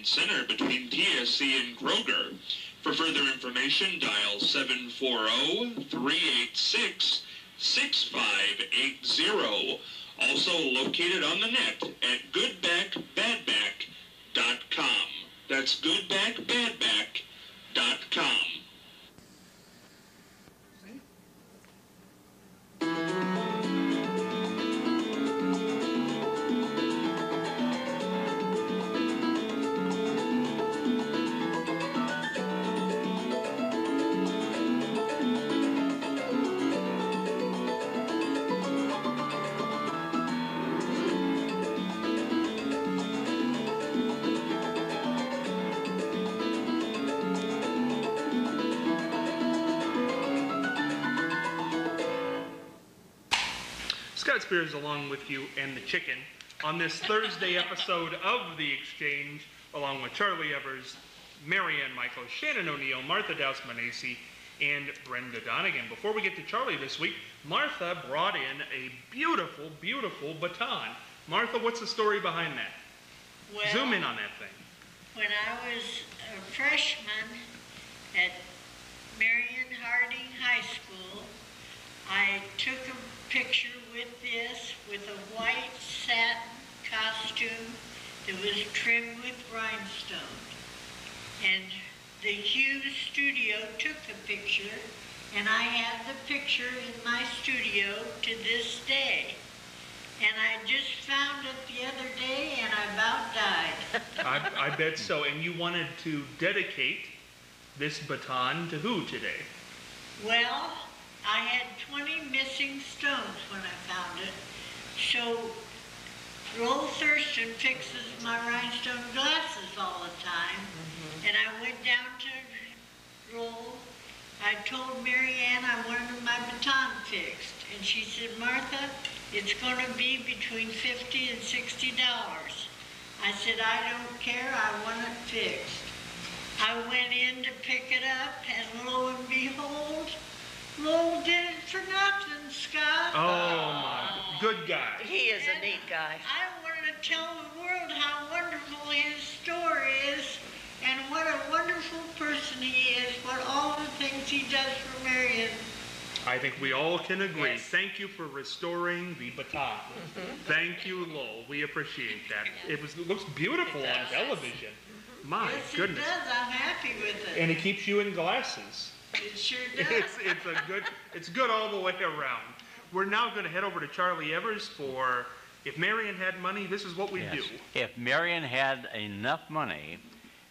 Center between TSC and Kroger. For further information, dial 740-386-6580. Also located on the net at goodbackbadback.com. That's goodbackbadback.com. Scott Spears along with you and the chicken on this Thursday episode of The Exchange, along with Charlie Evers, Marianne Michael, Shannon O'Neill, Martha Douse-Manesi, and Brenda Donegan. Before we get to Charlie this week, Martha brought in a beautiful, beautiful baton. Martha, what's the story behind that? Well, zoom in on that thing. When I was a freshman at Marion Harding High School, I took a picture with this, with a white satin costume that was trimmed with rhinestones. And the Hughes studio took the picture, and I have the picture in my studio to this day. And I just found it the other day, and I about died. I bet so. And you wanted to dedicate this baton to who today? Well, I had 20 missing stones when I found it. So Roll Thurston fixes my rhinestone glasses all the time. And I went down to Roll. I told Marianne I wanted my baton fixed. And she said, Martha, it's going to be between $50 and $60. I said, I don't care, I want it fixed. I went in to pick it up, and lo and behold, Lowell did it for nothing, Scott. Oh my, good guy. He is a neat guy. I wanted to tell the world how wonderful his story is and what a wonderful person he is, what all the things he does for Marion. I think we all can agree. Yes. Thank you for restoring the baton. Thank you, Lowell. We appreciate that. It looks beautiful on television. My Yes, goodness. it does. I'm happy with it. And it keeps you in glasses. It sure does. It's good all the way around. We're now going to head over to Charlie Evers for If Marion Had Money, This Is What We'd Do. If Marion had enough money,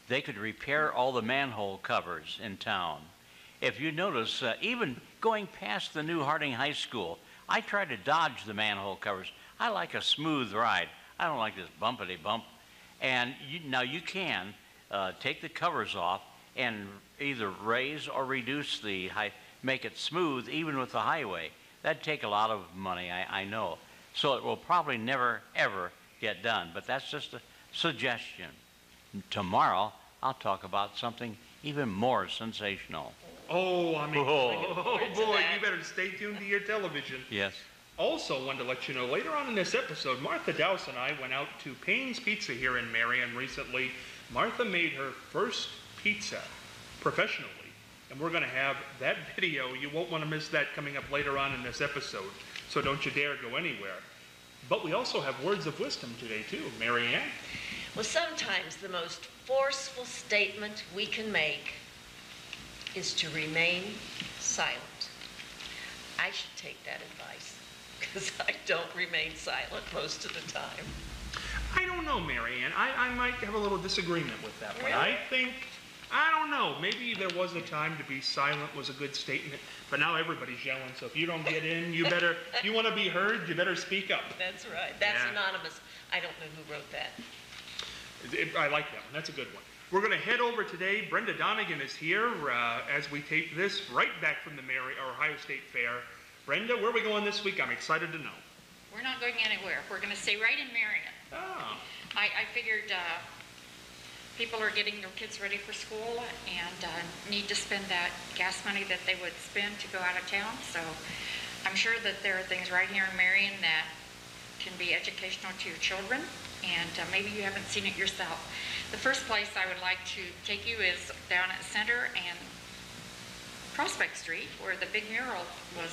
they could repair all the manhole covers in town. If you notice, even going past the new Harding High School, I try to dodge the manhole covers. I like a smooth ride. I don't like this bumpity bump. And now you can take the covers off and either raise or reduce the height, make it smooth even with the highway. That'd take a lot of money, I know. So it will probably never, ever get done. But that's just a suggestion. Tomorrow, I'll talk about something even more sensational. Oh, I mean, forward to boy, that. you better stay tuned to your television. Yes. Also, wanted to let you know, later on in this episode, Martha Douse and I went out to Payne's Pizza here in Marion recently. Martha made her first pizza professionally, and we're going to have that video. You won't want to miss that coming up later on in this episode, so don't you dare go anywhere. But we also have words of wisdom today, too. Marianne? Well, sometimes the most forceful statement we can make is to remain silent. I should take that advice, because I don't remain silent most of the time. I don't know, Marianne. I might have a little disagreement with that one. Really? I don't know, maybe there was a time to be silent was a good statement, but now everybody's yelling, so if you don't get in, you want to be heard, you better speak up. That's right. That's Yeah. anonymous. I don't know who wrote that. I like that one. That's a good one. We're going to head over today. Brenda Donegan is here as we tape this right back from the Ohio State Fair. Brenda, where are we going this week? I'm excited to know. We're not going anywhere. We're going to stay right in Marion. Oh. I figured people are getting their kids ready for school and need to spend that gas money that they would spend to go out of town. So I'm sure that there are things right here in Marion that can be educational to your children, and maybe you haven't seen it yourself. The first place I would like to take you is down at Center and Prospect Street, where the big mural was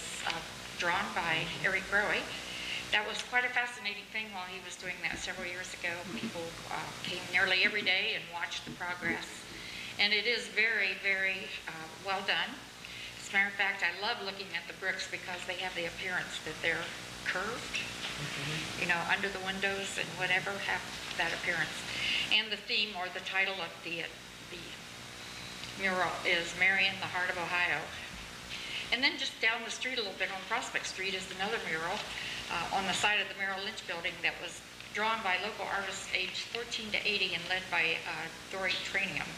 drawn by Eric Grohe. That was quite a fascinating thing while he was doing that several years ago. People came nearly every day and watched the progress. And it is very, very well done. As a matter of fact, I love looking at the bricks because they have the appearance that they're curved. You know, under the windows and whatever have that appearance. And the theme or the title of the mural is Marion, the Heart of Ohio. And then just down the street a little bit on Prospect Street is another mural on the side of the Merrill Lynch building that was drawn by local artists aged 14 to 80 and led by Dory Trainham,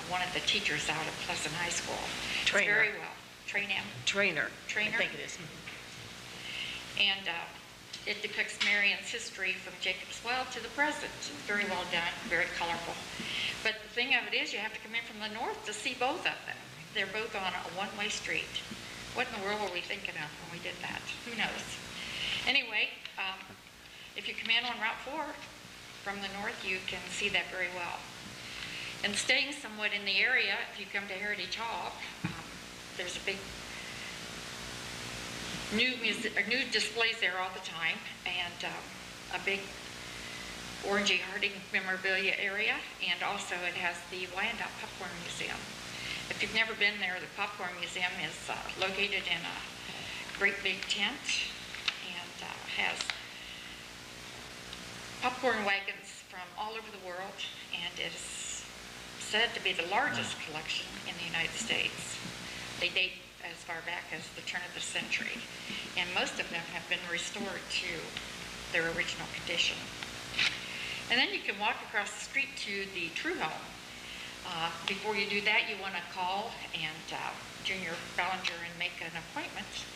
one of the teachers out of Pleasant High School. Trainer. Very well. Trainham. Trainer. Trainer. I think it is. And it depicts Marion's history from Jacob's Well to the present. Very well done, very colorful. But the thing of it is you have to come in from the north to see both of them. They're both on a one-way street. What in the world were we thinking of when we did that? Who knows? Anyway, if you come in on Route 4 from the north, you can see that very well. And staying somewhat in the area, if you come to Heritage Hall, there's a big new displays there all the time, and a big Orangey Harding memorabilia area, and also it has the Wyandotte Popcorn Museum. If you've never been there, the Popcorn Museum is located in a great big tent and has popcorn wagons from all over the world, and it is said to be the largest collection in the United States. They date as far back as the turn of the century, and most of them have been restored to their original condition. And then you can walk across the street to the True Home. Before you do that, you want to call and Junior Ballinger and make an appointment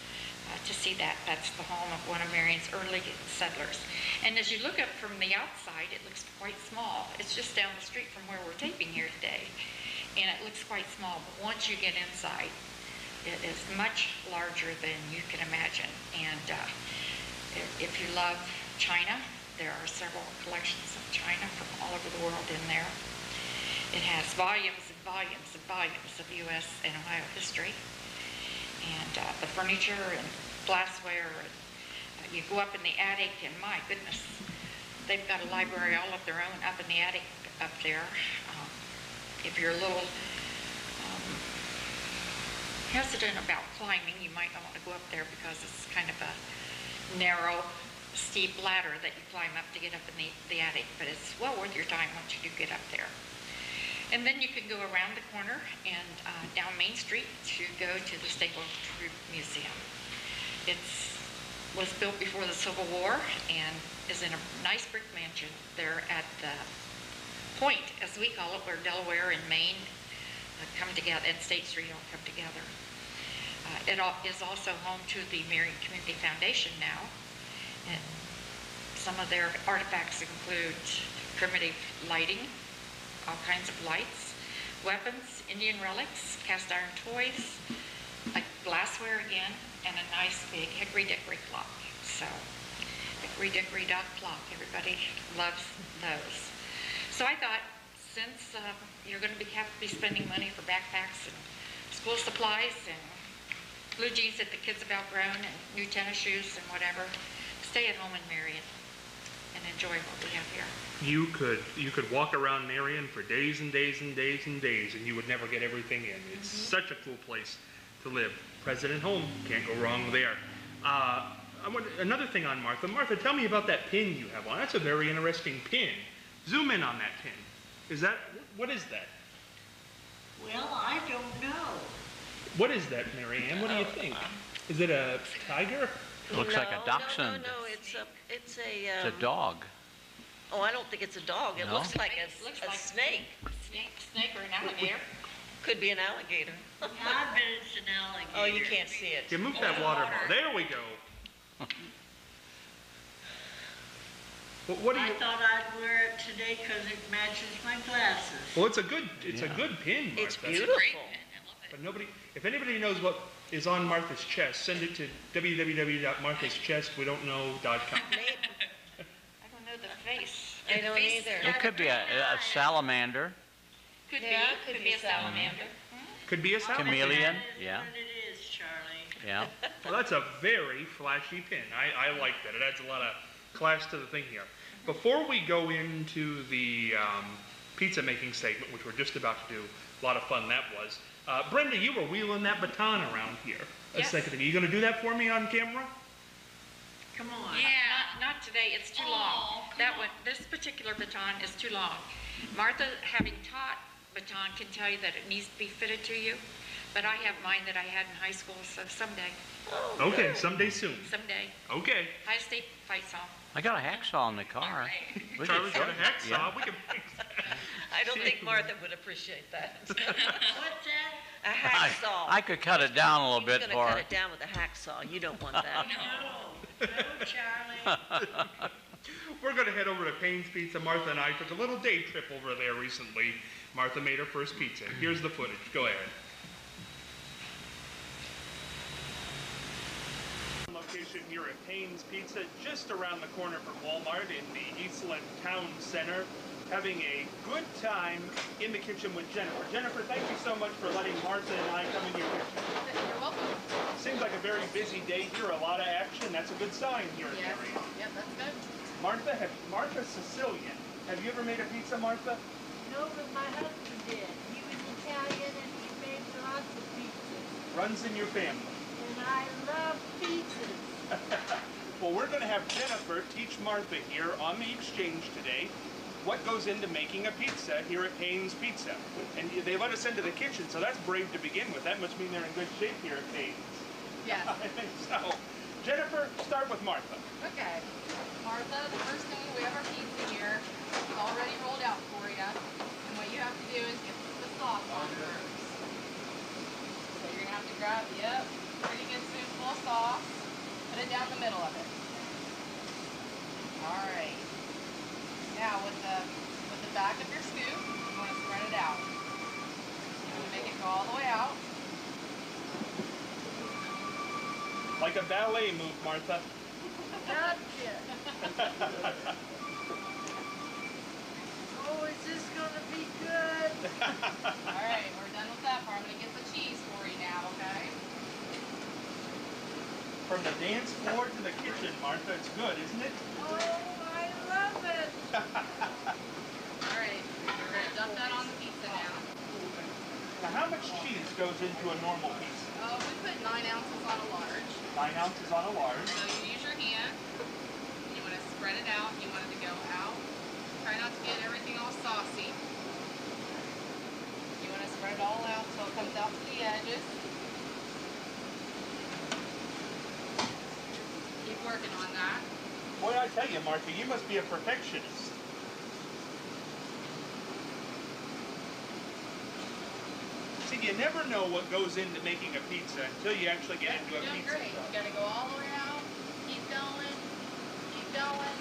to see that. That's the home of one of Marion's early settlers. And as you look up from the outside, it looks quite small. It's just down the street from where we're taping here today. And it looks quite small, but once you get inside, it is much larger than you can imagine. And if you love China, there are several collections of China from all over the world in there. It has volumes and volumes and volumes of U.S. and Ohio history. And the furniture and glassware. And, you go up in the attic, and my goodness, they've got a library all of their own up in the attic up there. If you're a little hesitant about climbing, you might not want to go up there because it's kind of a narrow, steep ladder that you climb up to get up in the attic, but it's well worth your time once you do get up there. And then you can go around the corner and down Main Street to go to the Stable Troop Museum. It was built before the Civil War and is in a nice brick mansion there at the point, as we call it, where Delaware and Maine come together, and State Street all come together. It is also home to the Marion Community Foundation now. And some of their artifacts include primitive lighting, all kinds of lights, weapons, Indian relics, cast iron toys, like glassware again, and a nice big Hickory Dickory clock. So, Hickory Dickory Dock clock, everybody loves those. So I thought, since you're going to have to be spending money for backpacks and school supplies and blue jeans that the kids have outgrown and new tennis shoes and whatever, stay at home in Marion and enjoy what we have here. You could walk around Marion for days and days and days and days, and you would never get everything in. It's such a cool place to live. President home, can't go wrong there. Another thing on Martha. Martha, tell me about that pin you have on. That's a very interesting pin. Zoom in on that pin. What is that? Well, I don't know. What is that, Mary Ann? What do you think? Is it a tiger? It looks like a dachshund. No, it's a It's a dog. Oh, I don't think it's a dog. It No? looks like It looks a like snake. Snake or an alligator. Could be an alligator. I bet it's an alligator. Oh, you can't see it. You move that water bottle. There we go. What do I you? thought I'd wear it today because it matches my glasses. Well, it's a good pin, Martha. It's beautiful. But if anybody knows what is on Martha's chest, send it to www.marthaschestwedon'tknow.com. vase. I don't Vase either. It could be a salamander, Could Yeah, be, could be a salamander. Could be a salad. chameleon, That is yeah, what it is, Charlie. yeah. Well, that's a very flashy pin. I like that. It adds a lot of class to the thing here. Before we go into the pizza making segment, which we're just about to do, a lot of fun that was. Brenda, you were wheeling that baton around here a Yes. second ago. You going to do that for me on camera? Come on. Yeah, not today, it's too long. That one, this particular baton is too long. Martha, having taught baton, can tell you that it needs to be fitted to you, but I have mine that I had in high school, so someday, Okay, someday soon. someday. Okay. Ohio State fight song. I got a hacksaw in the car. We could Charlie's got a fix it, hacksaw. yeah. We can fix that. I don't think Martha would appreciate that. What's that? A hacksaw. I could cut it down a little bit He's for gonna cut her. it down with a hacksaw. You don't want that. No, Charlie. We're going to head over to Payne's Pizza. Martha and I took a little day trip over there recently. Martha made her first pizza. Here's the footage. Go ahead. Location here at Payne's Pizza, just around the corner from Walmart in the Eastland Town Center. Having a good time in the kitchen with Jennifer. Jennifer, thank you so much for letting Martha and I come in your kitchen. You're welcome. Seems like a very busy day here, a lot of action. That's a good sign here in the Yes. area. Yep, that's good. Martha Sicilian. Have you ever made a pizza, Martha? No, but my husband did. He was Italian and he made lots of pizzas. Runs in your family. And I love pizzas. Well, we're going to have Jennifer teach Martha here on the exchange today what goes into making a pizza here at Payne's Pizza. And they let us into the kitchen, so that's brave to begin with. That must mean they're in good shape here at Payne's. Yes. I think so. Jennifer, start with Martha. Okay. Martha, the first thing we have our pizza here. It's already rolled out for you. And what you have to do is get the sauce on first. So you're gonna have to grab, yep, pretty good spoonful of sauce. Put it down the middle of it. Alright. Now with the back of your scoop, you want to spread it out. You want to make it go all the way out. Like a ballet move, Martha. Gotcha. Oh, is this gonna be good? Alright, we're done with that part. I'm going to get the cheese for you now, okay? From the dance floor to the kitchen, Martha, it's good, isn't it? Oh, I love it. Alright, we're going to dump that on the pizza now. Now, how much cheese goes into a normal pizza? We put 9 ounces on a large. 9 ounces on a large. So you use your hand. You want to spread it out. You want it to go out. Try not to get everything all saucy. You want to spread it all out so it comes out to the edges. Keep working on that. Boy, I tell you, Martha, you must be a perfectionist. See, you never know what goes into making a pizza until you actually get into a You're doing pizza. great. You got to go all the way out. Keep going. Keep going.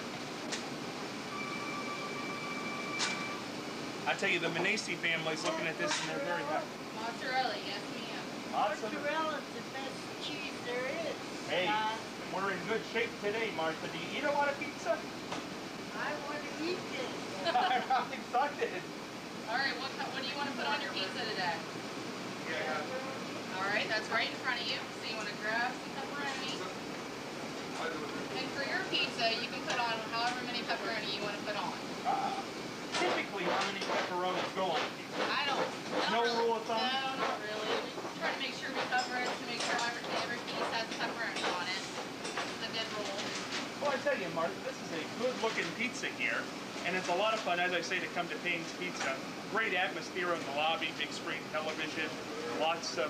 I tell you, the Menasci family's looking at this and they're very happy. Mozzarella, yes ma'am. Awesome. Mozzarella's the best cheese there is. Hey, guys. we're in good shape today, Martha. Do you eat a lot of pizza? I want to eat this. I'm excited. Alright, what do you want to put on your pizza today? Alright, that's right in front of you. So you want to grab some pepperoni. And for your pizza, you can put on however many pepperoni you want to put on. Typically, how many pepperonis go on a pizza? I don't No really, rule of thumb? No, not really. We try to make sure we cover it to make sure every piece has pepperoni on it. It's a good rule. Well, I tell you, Martha, this is a good-looking pizza here, and it's a lot of fun, as I say, to come to Payne's Pizza. Great atmosphere in the lobby, big screen television, lots of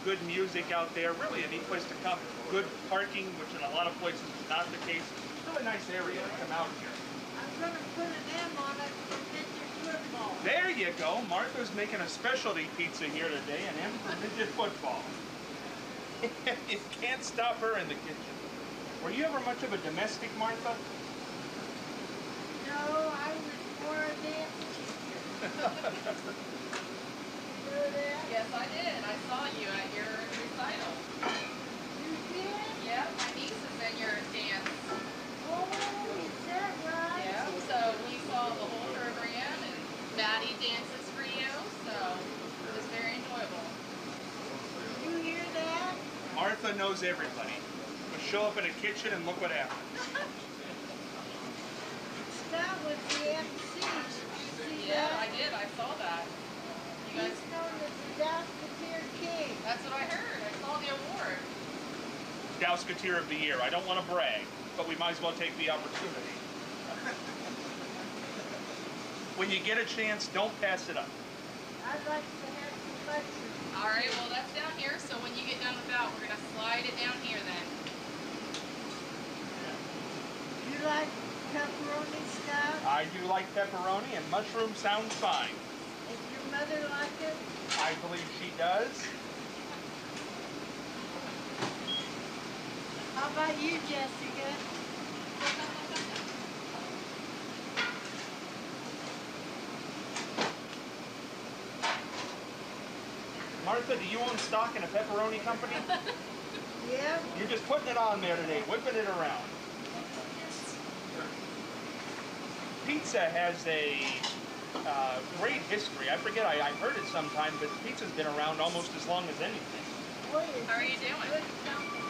good music out there. Really a neat place to come. Good parking, which in a lot of places is not the case. Really nice area to come out here. I'm going to put an M on it for midget football. There you go. Martha's making a specialty pizza here today, an M for midget football. You can't stop her in the kitchen. Were you ever much of a domestic, Martha? No, I was more a dance teacher. You know that? Yes, I did. I saw you at your recital. You did? Yeah, my niece is in your dance. Oh, is that right? Yeah, so Maddie dances for you, so it was very enjoyable. You hear that? Martha knows everybody. But show up in a kitchen and look what happens. Scott was the MC. Did you see Yeah, that? I did. I saw that. You guys, He's known as the Dowsketeer King. that's what I heard. I saw the award. Dowsketeer of the Year. I don't want to brag, but we might as well take the opportunity. When you get a chance, don't pass it up. I'd like to have some mushrooms. All right, well, that's down here. So when you get done with that, we're going to slide it down here then. You like pepperoni, Scott? I do like pepperoni, and mushroom sounds fine. Does your mother like it? I believe she does. How about you, Jessica? Martha, do you own stock in a pepperoni company? Yeah? You're just putting it on there today, whipping it around. Pizza has a great history. I forget, I heard it sometime, but pizza's been around almost as long as anything. Boy, it's How are you doing? good company.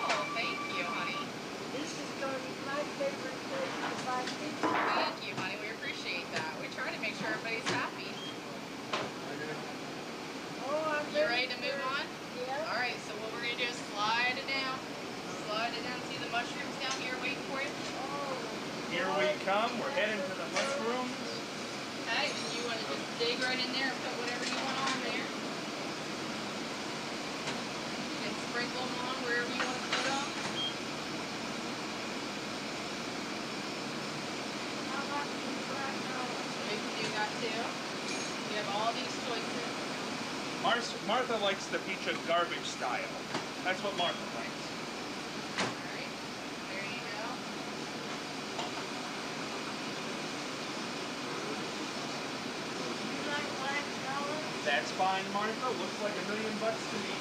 Oh, thank you, honey. This is going to be my favorite place to buy pizza. Thank you, honey. We appreciate that. We try to make sure everybody's happy. Oh, I'm You ready to move on? Yeah. All right, so what we're going to do is slide it down. Slide it down. See the mushrooms down here waiting for you? Oh, Here we come, we're heading to the mushrooms. Okay, and you want to just dig right in there and put whatever you want on there. And sprinkle them on wherever you want to put them. how about these black olives? We can do that too. You have all these choices. Martha likes the pizza garbage style. That's what Martha likes. All right, there you go. You like black olives? That's fine, Martha. Looks like $1 million to me.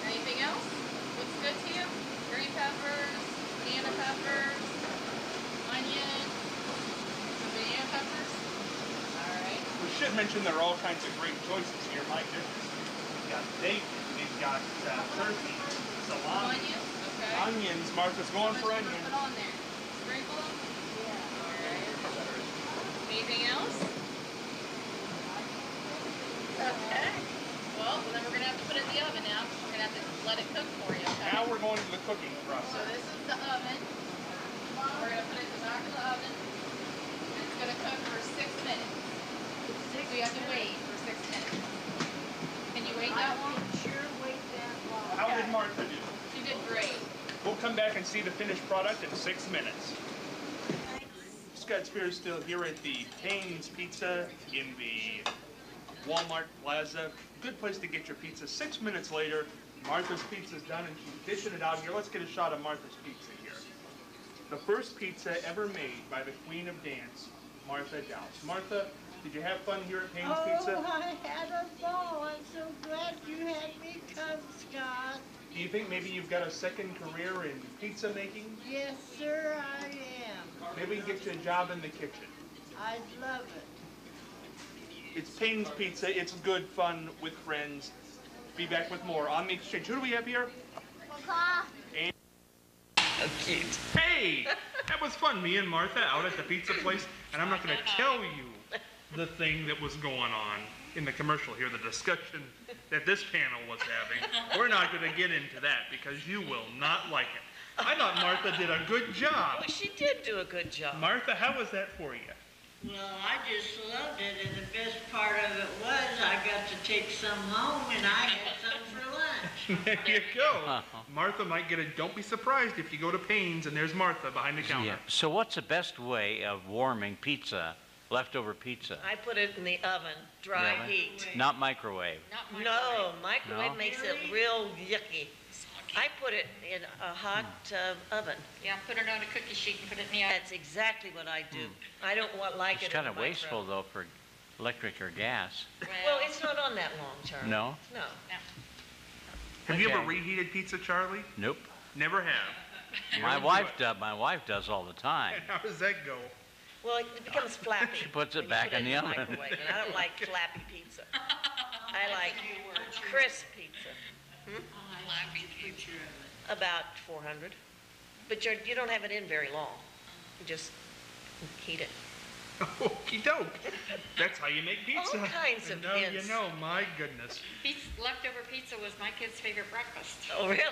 Anything else? Looks good to you? Green peppers, banana peppers, onion, some banana peppers. All right. We should mention there are all kinds of great choices here. My goodness. We've got bacon, we've got turkey, salami, Onions, okay. onions. Martha's going for How much you onions. wanna put on there? Sprinkle them? Yeah. All right. Anything else? Okay. Well, then we're gonna have to put it in the oven now. We're gonna have to let it cook for you, okay? Now we're going to the cooking So process. this is the oven. We're gonna put it in the back of the oven. And it's gonna cook for 6 minutes. So you have to wait for 6 minutes. Can you wait that I long? can sure wait that long. How did Martha do? She did great. We'll come back and see the finished product in 6 minutes. Scott Spears still here at the Payne's Pizza in the Walmart Plaza. Good place to get your pizza. 6 minutes later, Martha's pizza's done and she's dishing it out here. Let's get a shot of Martha's pizza here. The first pizza ever made by the Queen of Dance, Martha Douse. Martha, did you have fun here at Payne's Pizza? Oh, I had a ball. I'm so glad you had me come, Scott. Do you think maybe you've got a second career in pizza making? Yes, sir, I am. Maybe we can get you a job in the kitchen. I'd love it. It's Payne's Pizza. It's good fun with friends. Be back with more on the exchange. Who do we have here? And How cute. hey, that was fun. Me and Martha out at the pizza place, and I'm not going to tell you the thing that was going on in the commercial here, the discussion that this panel was having. We're not going to get into that because you will not like it. I thought Martha did a good job. Well, she did do a good job. Martha, how was that for you? Well, I just loved it, and the best part of it was I got to take some home, and I had some for lunch. There you go. Martha might get a, don't be surprised if you go to Payne's and there's Martha behind the counter. Yeah. So what's the best way of warming pizza, leftover pizza? I put it in the oven, dry Really? heat. Not microwave. Not No, microwave No? makes it real yucky. I put it in a hot oven. Yeah, put it on a cookie sheet and put it in the oven. That's exactly what I do. I don't like It's it in kind the of wasteful, microwave. though, for electric or gas. Well, it's not on that long, Charlie. No? No. Have you ever Okay. reheated pizza, Charlie? Nope. Never have. My Never wife do it. does. My wife does all the time. How does that go? Well, it becomes flappy. She puts it when you back put in the oven. microwave, and I don't like flappy pizza. I like crisp pizza. Flappy picture of it. About 400. But you don't have it in very long. You just heat it. Okie doke. That's how you make pizza. All kinds of No, you hints. know, my goodness. Leftover pizza was my kid's favorite breakfast. Oh, really?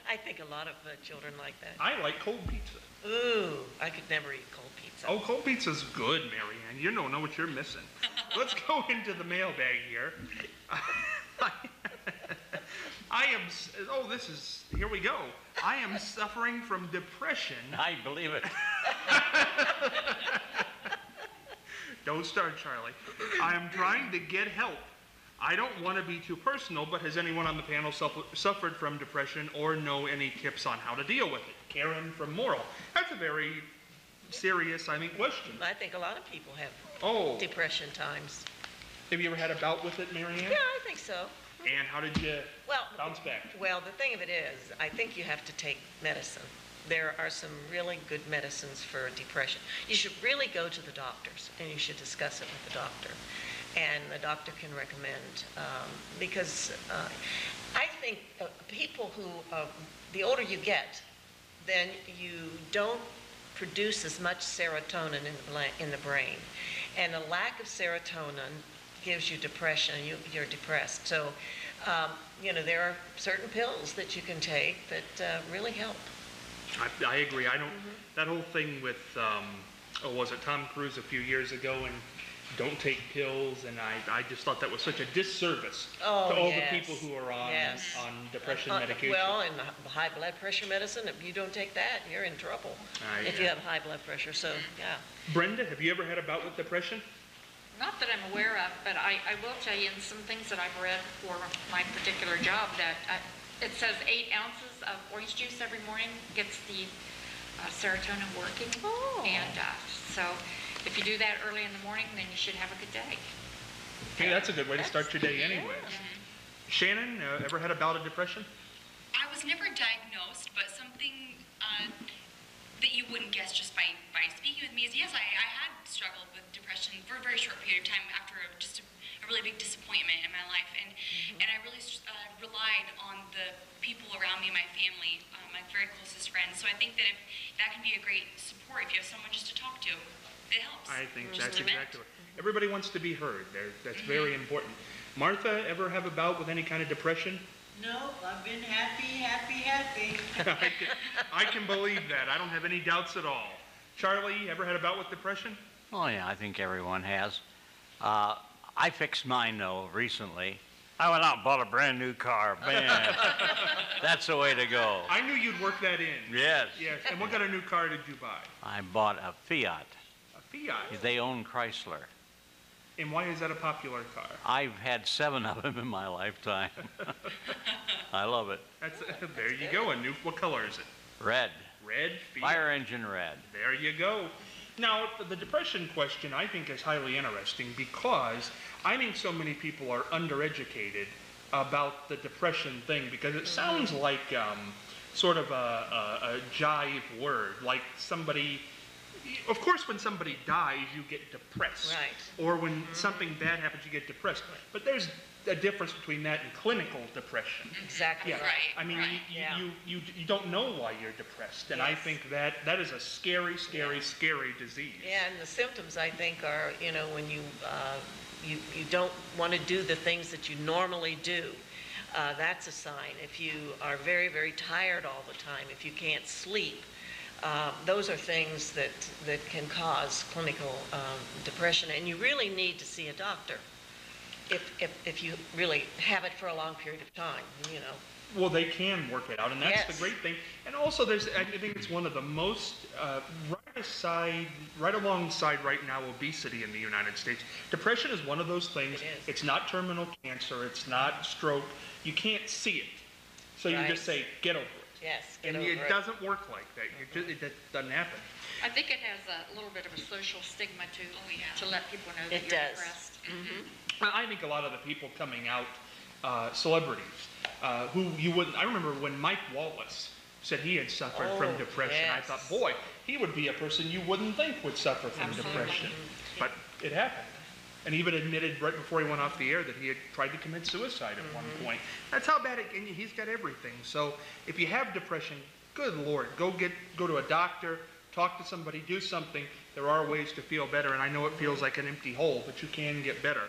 I think a lot of children like that. I like cold pizza. Ooh, I could never eat cold pizza. Oh, cold pizza's good, Marianne. You don't know what you're missing. Let's go into the mailbag here. Here we go. I am suffering from depression. I believe it. Don't start, Charlie. I am trying to get help. I don't want to be too personal, but has anyone on the panel suffered from depression or know any tips on how to deal with it? Karen from Morrill. That's a very serious, question. I think a lot of people have Oh, depression times. have you ever had a bout with it, Marianne? Yeah, I think so. And how did you Well, bounce back? well, the thing of it is, I think you have to take medicine. There are some really good medicines for depression. You should really go to the doctors, and you should discuss it with the doctor. And the doctor can recommend, because I think people who, the older you get, then you don't produce as much serotonin in the brain. And a lack of serotonin gives you depression, you're depressed. So, there are certain pills that you can take that really help. I agree. I don't. That whole thing with, was it Tom Cruise a few years ago, and don't take pills, and I just thought that was such a disservice to all the people who are on depression medication. Well, and the high blood pressure medicine, if you don't take that, you're in trouble if you have high blood pressure. So, yeah. Brenda, have you ever had a bout with depression? Not that I'm aware of, but I will tell you in some things that I've read for my particular job that it says 8 ounces of orange juice every morning gets the serotonin working. Oh. And so if you do that early in the morning, then you should have a good day. Hey, that's a good way to start your day anyway. Shannon, ever had a bout of depression? I was never diagnosed, but something that you wouldn't guess just by speaking with me is, yes, I had struggled with depression for a very short period of time after just a really big disappointment in my life. And I really relied on the people around me, my family, my very closest friends. So I think that if that can be a great support, if you have someone just to talk to, it helps. I think that's exactly right. Everybody wants to be heard. That's very important. Martha, ever have a bout with any kind of depression? No, I've been happy. I can believe that. I don't have any doubts at all. Charlie, ever had a bout with depression? Oh, yeah, I think everyone has. I fixed mine, though, recently. I went out and bought a brand new car. Man, that's the way to go. I knew you'd work that in. Yes. Yes. And what kind of new car did you buy? I bought a Fiat. A Fiat. They own Chrysler. And why is that a popular car? I've had 7 of them in my lifetime. I love it. There you go. What color is it? Red. Red Fiat. Fire engine red. There you go. Now, the depression question I think is highly interesting because I think so many people are undereducated about the depression thing because it sounds like sort of a jive word, like somebody. Of course, when somebody dies, you get depressed. Right. Or when something bad happens, you get depressed. But there's a difference between that and clinical depression. Exactly. Yeah. Right, I mean, right. you don't know why you're depressed, and I think that is a scary disease. Yeah, and the symptoms, I think, are, when you don't want to do the things that you normally do. That's a sign. If you are very, very tired all the time, if you can't sleep, those are things that can cause clinical depression, and you really need to see a doctor if you really have it for a long period of time, Well, they can work it out, and that's Yes. the great thing. And also, I think it's one of the most right alongside right now obesity in the United States. Depression is one of those things. It is. It's not terminal cancer. It's not stroke. You can't see it, so you Right. just say, "Get over it." Yes, And it doesn't work like that. It doesn't happen. I think it has a little bit of a social stigma to let people know that It you're does. depressed. I think a lot of the people coming out, celebrities, who you wouldn't. I remember when Mike Wallace said he had suffered from Oh, depression. I yes. thought, boy, he would be a person you wouldn't think would suffer from Absolutely. depression. But it happened. And even admitted right before he went off the air that he had tried to commit suicide at one point. That's how bad it, and he's got everything. So if you have depression, good Lord, go to a doctor, talk to somebody, do something. There are ways to feel better, and I know it feels like an empty hole, but you can get better.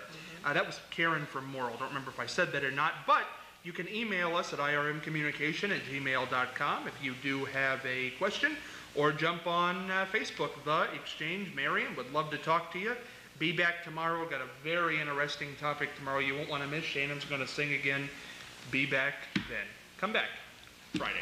That was Karen from Morrill. Don't remember if I said that or not, but you can email us at irmcommunication@gmail.com if you do have a question, or jump on Facebook, The Exchange. Marion, would love to talk to you. Be back tomorrow. We've got a very interesting topic tomorrow you won't want to miss. Shannon's going to sing again. Be back then. Come back Friday.